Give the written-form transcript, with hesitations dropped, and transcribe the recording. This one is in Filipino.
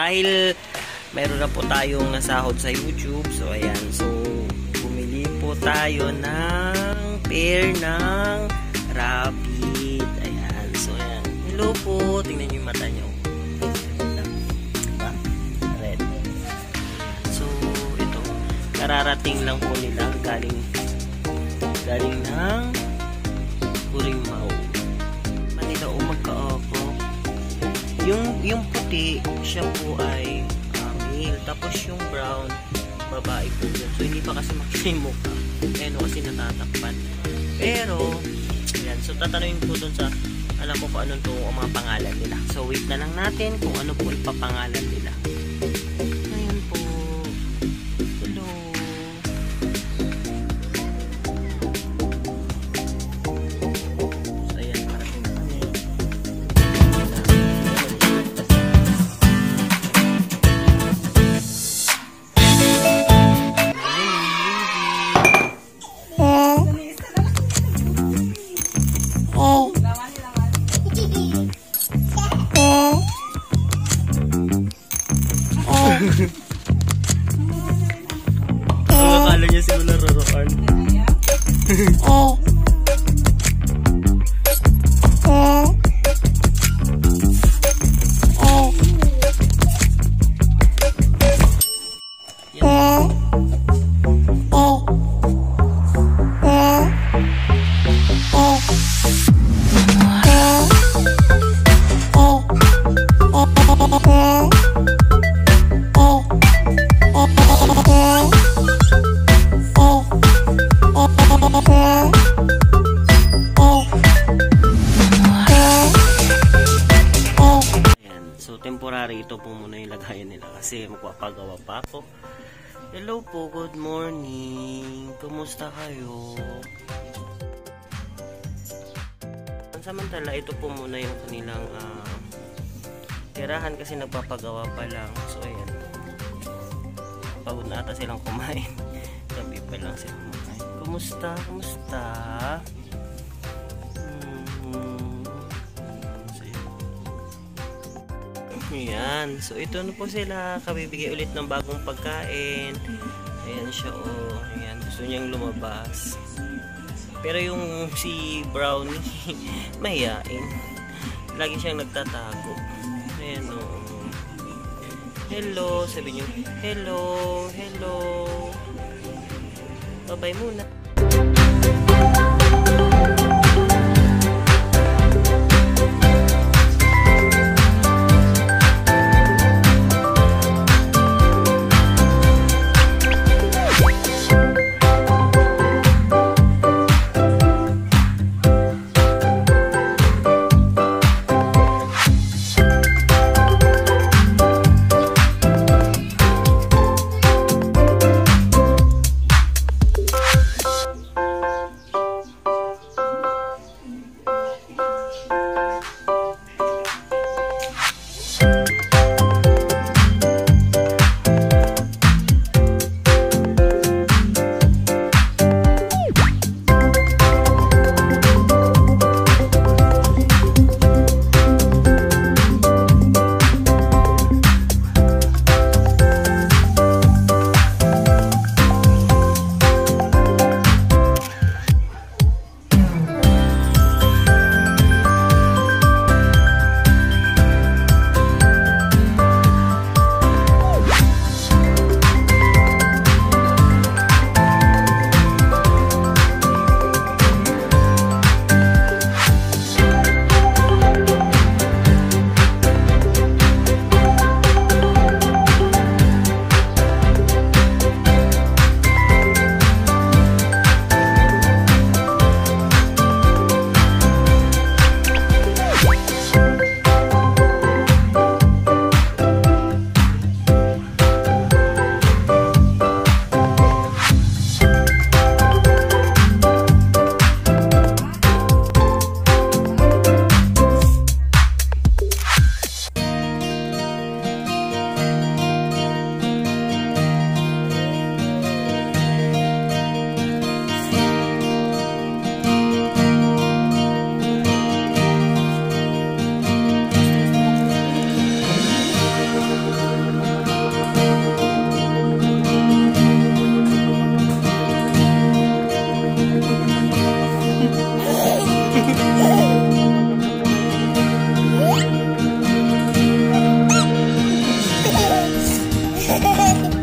dahil meron na po tayong nasahod sa YouTube. So ayan, so bumili po tayo ng pair ng rabbit. Ayan, so ayan. Hello po, tingnan niyo yung mata niyo. Diba? Red. So ito, kararating lang po nila galing ng Kurimao. Manila o magka-opo. Yung puti, siya po ay male. Tapos yung brown, babae po yun. So hindi pa kasi makita yung mukha. Ano kasi natatakpan. Pero, ayan. So tatanungin po dun sa, alam mo kung anong to ang mga pangalan nila. So wait na lang natin kung ano po ipapangalan nila. Ayan po. Hello. So ayan, parating na kami. Akala niya sila nararoan. So temporary ito po muna yung lagayan nila kasi magpapagawa pa ako. Hello po, good morning. Kumusta kayo? Samantala ito po muna yung kanilang tirahan kasi nagpapagawa pa lang. So ayan, pagod na ata silang kumain. Gabi pa lang silang kumain. Kumusta? Kumusta? Ayan. So ito na po sila. Kabibigay ulit ng bagong pagkain. Ayan siya, oh. Ayan. Gusto niyang lumabas. Pero yung si Brownie mahiyain. Lagi siyang nagtatago. Ayan, oh. Hello. Sabi niyo, hello. Hello. Bye-bye muna. rabbit.